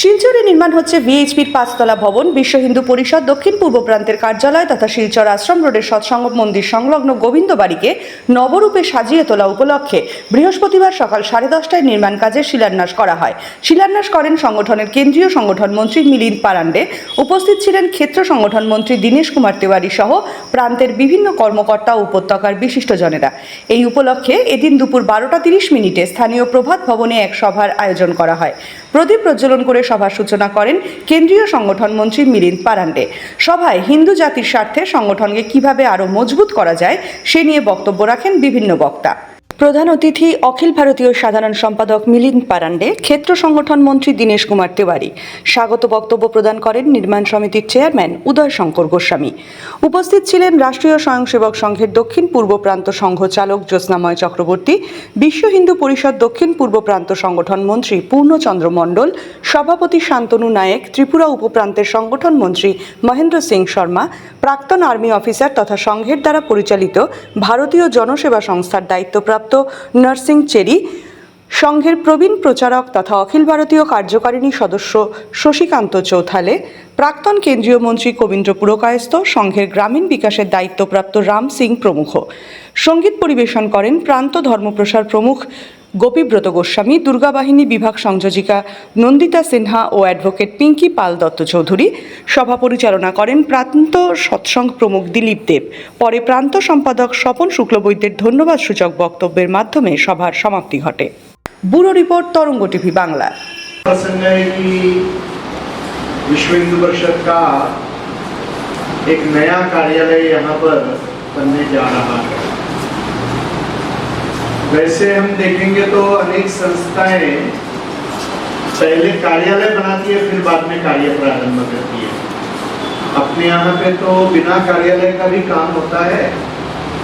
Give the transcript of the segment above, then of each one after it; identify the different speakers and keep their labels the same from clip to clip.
Speaker 1: শিলচরে নির্মাণ হচ্ছে ভিএইচপির 5তলা ভবন। বিশ্ব হিন্দু পরিষদ দক্ষিণ পূর্ব প্রান্তের কার্যালয় তথা শিলচর আশ্রম রোডের সৎসঙ্গ মন্দির সংলগ্ন গোবিন্দ বাড়িকে নবরূপে সাজিয়ে তোলা উপলক্ষে বৃহস্পতিবার সকাল 10:30টায় নির্মাণ কাজের শিলান্যাস করা হয়। শিলান্যাস করেন সংগঠনের কেন্দ্রীয় সংগঠন মন্ত্রী মিলিন্দ পারান্ডে। উপস্থিত ছিলেন ক্ষেত্র সংগঠন মন্ত্রী দীনেশ কুমার তিওয়ারি সহ প্রান্তের বিভিন্ন কর্মকর্তা ও উপত্যকার বিশিষ্টজনেরা। এই উপলক্ষে এদিন দুপুর 12:30 স্থানীয় প্রভাত ভবনে এক সভার আয়োজন করা হয়। প্রদীপ প্রজ্বলন করে সভার সূচনা করেন কেন্দ্রীয় সংগঠন মন্ত্রী মিলিন্দ পারান্ডে। সভায় হিন্দু জাতির স্বার্থে সংগঠনকে কিভাবে আরও মজবুত করা যায় সে নিয়ে বক্তব্য রাখেন বিভিন্ন বক্তা। প্রধান অতিথি অখিল ভারতীয় সাধারণ সম্পাদক মিলিন্দ পারান্ডে, ক্ষেত্র সংগঠন মন্ত্রী দীনেশ কুমার তিওয়ারি। স্বাগত বক্তব্য প্রদান করেন নির্মাণ সমিতির চেয়ারম্যান উদয় শঙ্কর গোস্বামী। উপস্থিত ছিলেন রাষ্ট্রীয় স্বয়ংসেবক সংঘের দক্ষিণ পূর্ব প্রান্ত সংঘ চালক জ্যোৎস্নাময় চক্রবর্তী, বিশ্ব হিন্দু পরিষদ দক্ষিণ পূর্ব প্রান্ত সংগঠন মন্ত্রী পূর্ণচন্দ্র মণ্ডল, সভাপতি শান্তনু নায়েক, ত্রিপুরা উপপ্রান্তের সংগঠন মন্ত্রী মহেন্দ্র সিং শর্মা, প্রাক্তন আর্মি অফিসার তথা সংঘের দ্বারা পরিচালিত ভারতীয় জনসেবা সংস্থার দায়িত্বপ্রাপ্ত নার্সিং চেরি, সংঘের প্রবীণ প্রচারক তথা অখিল ভারতীয় কার্যকারিণী সদস্য শশীকান্ত চৌথালে, প্রাক্তন কেন্দ্রীয় মন্ত্রী কবীন্দ্র পুরকায়স্থ, সংঘের গ্রামীণ বিকাশের দায়িত্বপ্রাপ্ত রাম সিং প্রমুখ। সঙ্গীত পরিবেশন করেন প্রান্ত ধর্মপ্রসার প্রমুখ গোপীব্রত গোস্বামী, দুর্গাবাহিনী বিভাগ সংযোজিকা নন্দিতা সিনহা ও অ্যাডভোকেট পিঙ্কি পাল দত্ত চৌধুরী। সভা পরিচালনা করেন প্রান্ত সৎসঙ্গ প্রমুখ দিলীপ দেব। পরে প্রান্ত সম্পাদক স্বপন শুক্লবৈদ্যের ধন্যবাদ সূচক বক্তব্যের মাধ্যমে সভার সমাপ্তি ঘটে। ব্যুরো রিপোর্ট, তরঙ্গ টিভি বাংলা।
Speaker 2: विश्व हिंदू परिषद का एक नया कार्यालय यहाँ पर बनने जा रहा है। वैसे हम देखेंगे तो अनेक संस्थाएं पहले कार्यालय बनाती है, फिर बाद में कार्य प्रारंभ करती है। अपने यहाँ पे तो बिना कार्यालय का भी काम होता है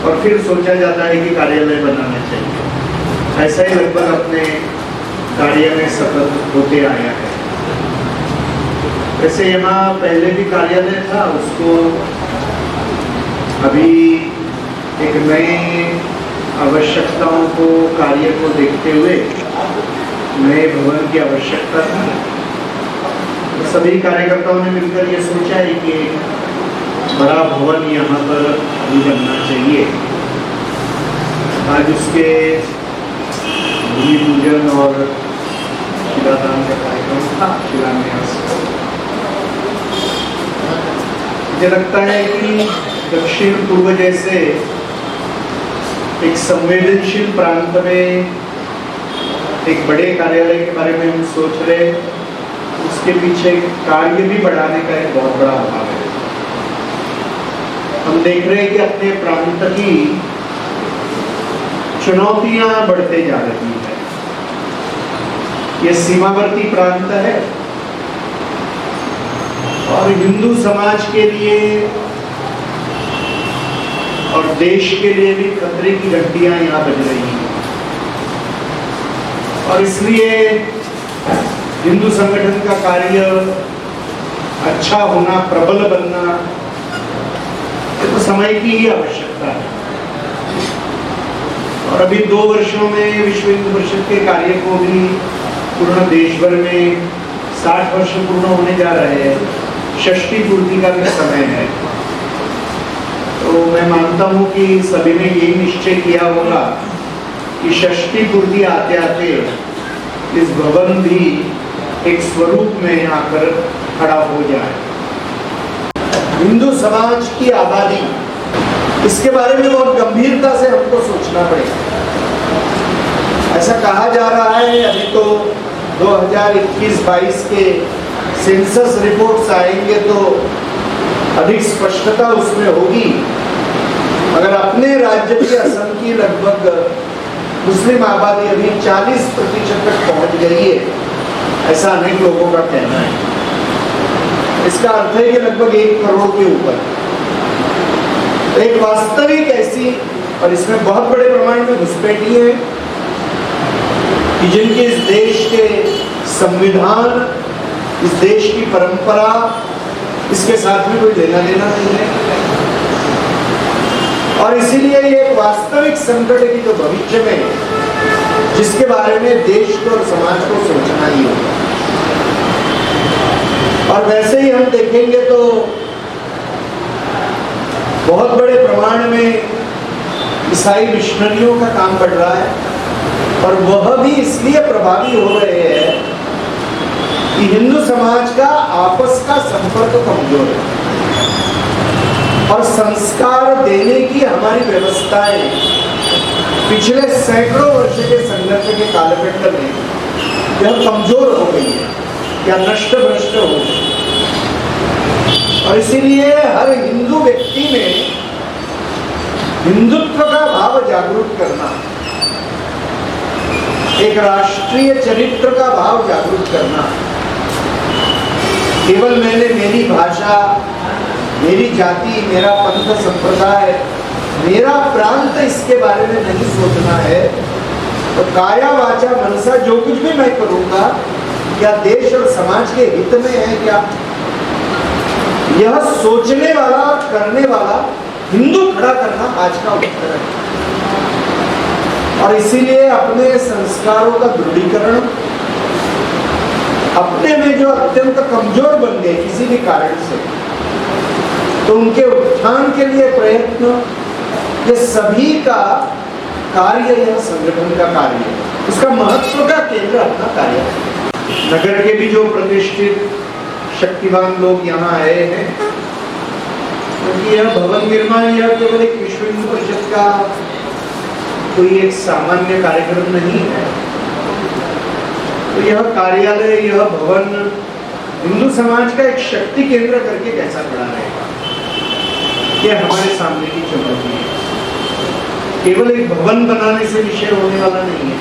Speaker 2: और फिर सोचा जाता है कि कार्यालय बनाना चाहिए। ऐसा ही लगभग अपने कार्य में सतत होते आया है। वैसे यहाँ पहले भी कार्यालय था, उसको अभी एक नए आवश्यकताओं को कार्य को देखते हुए नए भवन की आवश्यकता थी। सभी कार्यकर्ताओं ने मिलकर ये सोचा है कि बड़ा भवन यहाँ पर अभी बनना चाहिए। आज उसके भूमि पूजन और शिलादान का कार्यक्रम था, शिलान्यास। मुझे लगता है कि दक्षिण पूर्व जैसे एक संवेदनशील प्रांत में एक बड़े कार्यालय के बारे में हम सोच रहे हैं, उसके पीछे कार्य भी बढ़ाने का एक बहुत बड़ा अभाव है। हम देख रहे हैं कि अपने प्रांत की चुनौतियां बढ़ते जा रही है। ये सीमावर्ती प्रांत है और हिंदू समाज के लिए और देश के लिए भी खतरे की घंटियां यहाँ बज रही हैं। और इसलिए हिंदू संगठन का कार्य अच्छा होना, प्रबल बनना, ये तो समय की ही आवश्यकता है। और अभी 2 वर्षों में विश्व हिंदू परिषद के कार्य को भी पूर्ण देश भर में 60 वर्ष पूर्ण होने जा रहे हैं। षष्ठी पूर्ति का भी समय है। तो मैं मानता हूँ कि सभी ने यही निश्चय किया होगा कि षष्ठी पूर्ति आते आते इस भवन भी एक स्वरूप में आकर खड़ा हो जाए। हिंदू समाज की आबादी, इसके बारे में बहुत गंभीरता से हमको सोचना पड़ेगा। ऐसा कहा जा रहा है, अभी तो 2021-22 के सेंसस रिपोर्ट्स आएंगे तो अधिक स्पष्टता उसमें होगी। अगर अपने राज्य की असम की लगभग मुस्लिम आबादी अभी 40% तक पहुंच गई है, ऐसा अनेक लोगों का कहना है। इसका अर्थ है कि लगभग 1 करोड़ के ऊपर एक वास्तविक ऐसी, और इसमें बहुत बड़े प्रमाण में घुसपैठी है कि जिनके इस देश के संविधान, इस देश की परंपरा, इसके साथ में कोई लेना देना नहीं है। और इसीलिए ये एक वास्तविक संकट है कि जो भविष्य में, जिसके बारे में देश को और समाज को सोचना ही होगा। और वैसे ही हम देखेंगे तो बहुत बड़े प्रमाण में ईसाई मिशनरियों का काम बढ़ रहा है, और वह भी इसलिए प्रभावी हो रहे हैं कि हिंदू समाज का आपस का संपर्क कमजोर है, और संस्कार देने की हमारी व्यवस्थाएं पिछले सैकड़ों वर्ष के संघर्ष के कालखंड में यह कमजोर हो गई है या नष्ट भ्रष्ट हो गई। और इसीलिए हर हिंदू व्यक्ति में हिंदुत्व का भाव जागरूक करना, एक राष्ट्रीय चरित्र का भाव जागरूक करना, केवल मैंने मेरी भाषा, मेरी जाति, मेरा पंथ संप्रदाय, मेरा प्रांत इसके बारे में नहीं सोचना है, तो काया वाचा मनसा जो कुछ भी मैं करूंगा क्या देश और समाज के हित में है क्या, यह सोचने वाला, करने वाला हिंदू खड़ा करना आज का उत्तर है। और इसीलिए अपने संस्कारों का दृढ़ीकरण, अपने में जो अत्यंत कमजोर बन गए किसी भी कारण से, तो उनके उत्थान के लिए प्रयत्न, ये सभी का कार्य, यह संगठन का कार्य है। इसका महत्व का केंद्र अपना कार्य है। नगर के भी जो प्रतिष्ठित शक्तिवान लोग यहाँ आए हैं, क्योंकि यह भवन निर्माण यह केवल एक विश्व हिंदू परिषद का कोई एक सामान्य कार्यक्रम नहीं है, तो यह कार्यालय, यह भवन हिंदू समाज का एक शक्ति केंद्र करके कैसा खड़ा रहेगा, यह हमारे सामने की चुनौती है। केवल एक भवन बनाने से विषय होने वाला नहीं है।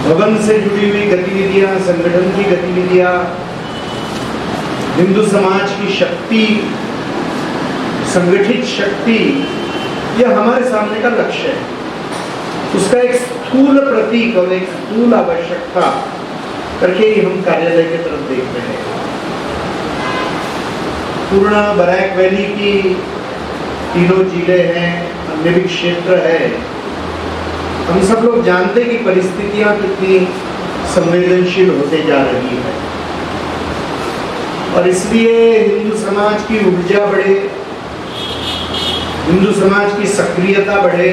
Speaker 2: भवन से जुड़ी हुई गतिविधियां, संगठन की गतिविधियां, हिंदू समाज की शक्ति, संगठित शक्ति, यह हमारे सामने का लक्ष्य है। उसका एक स्थूल प्रतीक और एक स्थूल आवश्यकता करके ही हम कार्यालय की तरफ देख रहे हैं। पूर्णा, बरैक वैली की तीनों जिले हैं, अन्य भी क्षेत्र है, हम सब लोग जानते हैं कि परिस्थितियां कितनी संवेदनशील होते जा रही है, और इसलिए हिंदू समाज की ऊर्जा बढ़े, हिंदू समाज की सक्रियता बढ़े,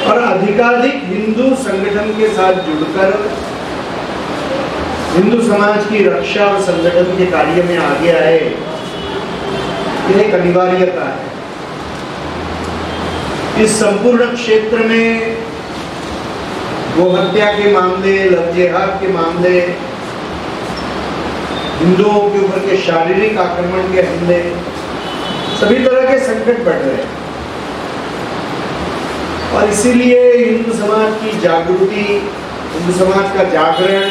Speaker 2: और अधिकाधिक हिंदू संगठन के साथ जुड़कर हिंदू समाज की रक्षा और संगठन के कार्य में आगे आए, यह एक अनिवार्यता है। इस संपूर्ण क्षेत्र में गोहत्या के मामले, लव जिहाद के मामले, हिंदुओं के ऊपर के शारीरिक आक्रमण के हमले, सभी तरह के संकट बढ़ रहे हैं, और इसीलिए हिंदू समाज की जागृति, हिंदू समाज का जागरण,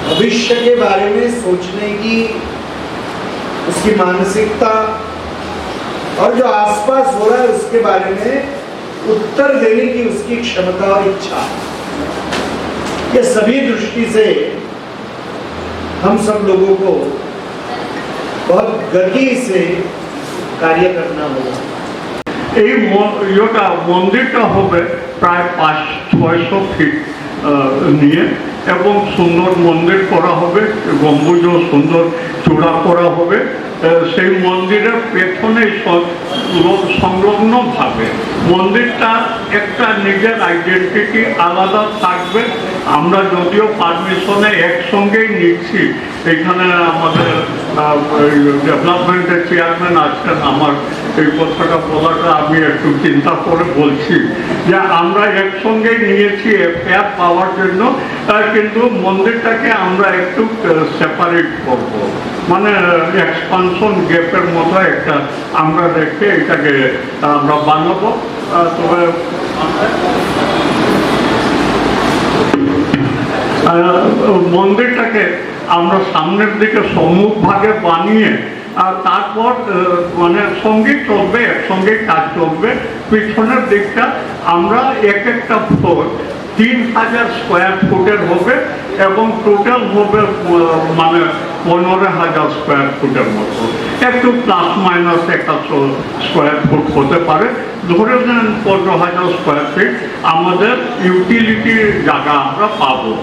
Speaker 2: भविष्य के बारे में सोचने की उसकी मानसिकता, और जो आसपास हो रहा है उसके बारे में उत्तर देने की उसकी क्षमता और इच्छा, ये सभी दृष्टि से हम सब लोगों को बहुत गति से कार्य करना होगा।
Speaker 3: এই মন্দিরটা হবে প্রায় 500-600 ফিট নিয়ে, এবং সুন্দর মন্দির করা হবে, গম্বুজ সুন্দর চূড়া করা হবে। সেই মন্দিরের পেছনে সংলগ্নভাবে মন্দিরটা একটা নিজের আইডেন্টিটি আলাদা থাকবে। আমরা যদিও পারমিশনে একসঙ্গেই নিচ্ছি, এখানে আমাদের ডেভেলপমেন্টের চেয়ারম্যান আজকের, আমার এই কথাটা বলাটা আমি একটু চিন্তা করে বলছি যে আমরা একসঙ্গেই নিয়েছি এফআইআর পাওয়ার জন্য, কিন্তু মন্দিরটাকে আমরা একটু সেপারেট করব, মানে এক্সপানশন গ্যাপের মতো একটা আমরা রেখে এটাকে আমরা বানাবো। তবে মন্দিরটাকে আমরা সামনের দিকে সম্মুখ ভাগে বানিয়ে, আর তারপর মানে সঙ্গে চলবে, একসঙ্গে কাজ চলবে। পিছনের দিকটা আমরা এক একটা ফ্লোর 3000 স্কোয়ার ফুটের হবে, এবং টোটাল হবে মানে 15,000 স্কোয়ার ফুটের মতো, একটু প্লাস মাইনাস 100 স্কোয়ার ফুট হতে পারে। ধরে নেন 15,000 স্কোয়ার ফিট আমাদের ইউটিলিটির জায়গা আমরা পাবো।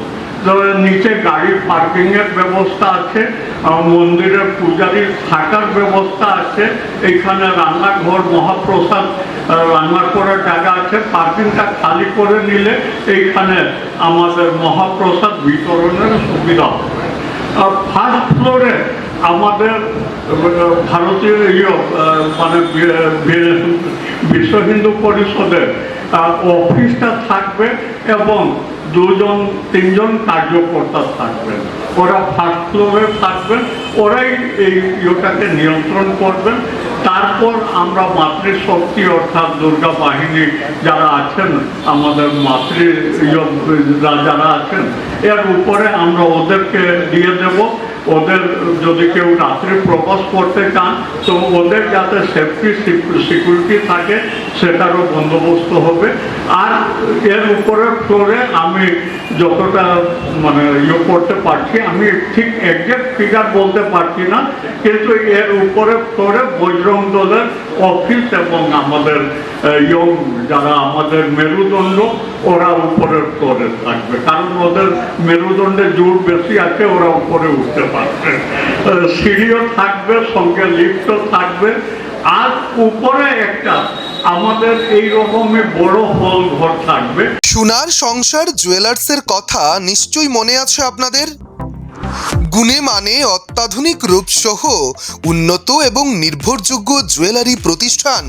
Speaker 3: তো নিচে গাড়ি পার্কিং এর ব্যবস্থা আছে, মন্দিরের পূজারীর থাকার ব্যবস্থা আছে, এইখানে রান্নাঘর, মহাপ্রসাদ রান্না করার জায়গা আছে। পার্কিংটা খালি করে নিলে এইখানে আমাদের মহাপ্রসাদ বিতরণের সুবিধা হবে। ফার্স্ট ফ্লোরে আমাদের ভারতীয় মানে বিশ্ব হিন্দু পরিষদের অফিসটা থাকবে এবং 2-3জন কার্যকর্তা থাকবেন। ওরা ফার্স্ট ফ্লোরে থাকবেন, ওরাই এই ইয়েটাকে নিয়ন্ত্রণ করবেন। তারপর আমরা মাতৃশক্তি অর্থাৎ দুর্গা বাহিনী যারা আছেন, আমাদের যারা আছেন, এর উপরে আমরা ওদেরকে দিয়ে দেব। ওদের যদি কেউ রাত্রে প্রবাস করতে চান তো ওদের যাতে সেফটি সিকিউরিটি থাকে সেটারও বন্দোবস্ত হবে। আর এর উপরের ফ্লোরে আমি যতটা মানে করতে পারছি, আমি ঠিক একজ্যাক্ট ফিগার বলতে পারছি না, কিন্তু এর উপরের ফ্লোরে বজরং দলের অফিস এবং আমাদের যারা আমাদের মেরুদণ্ড, ওরা উপরের ফ্লোরে থাকবে, কারণ ওদের মেরুদণ্ডে জোর বেশি আছে, ওরা উপরে উঠতে পারবে। সিঁড়িও থাকবে, সঙ্গে লিফটও থাকবে। আর উপরে একটা আমাদের এইরকমই বড় হল ঘর থাকবে।
Speaker 4: সোনার সংসার জুয়েলার্সের কথা নিশ্চয়ই মনে আছে আপনাদের। গুণে মানে অত্যাধুনিক রূপসহ উন্নত এবং নির্ভরযোগ্য জুয়েলারি প্রতিষ্ঠান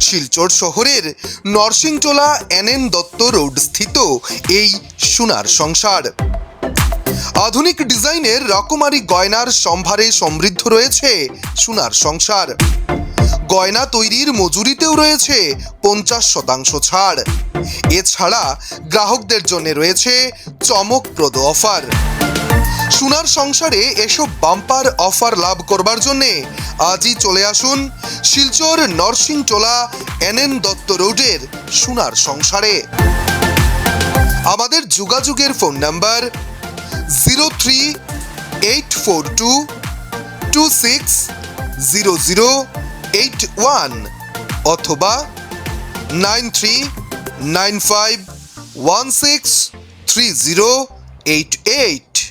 Speaker 4: শিলচর শহরের নরসিংটোলা NN দত্ত রোড স্থিত এই সোনার সংসার। আধুনিক ডিজাইনের রকমারি গয়নার সম্ভারে সমৃদ্ধ রয়েছে সোনার সংসার। গয়না তৈরির মজুরিতেও রয়েছে 50% ছাড়। এছাড়া গ্রাহকদের জন্য রয়েছে চমকপ্রদ অফার। সোনার সংসারে এসব বাম্পার অফার লাভ করবার জন্য আজই চলে আসুন শিলচর নরসিংটোলা NN দত্ত রোডের সোনার সংসারে। আমাদের যোগাযোগের ফোন নাম্বার 0384226008 অথবা 9395163088।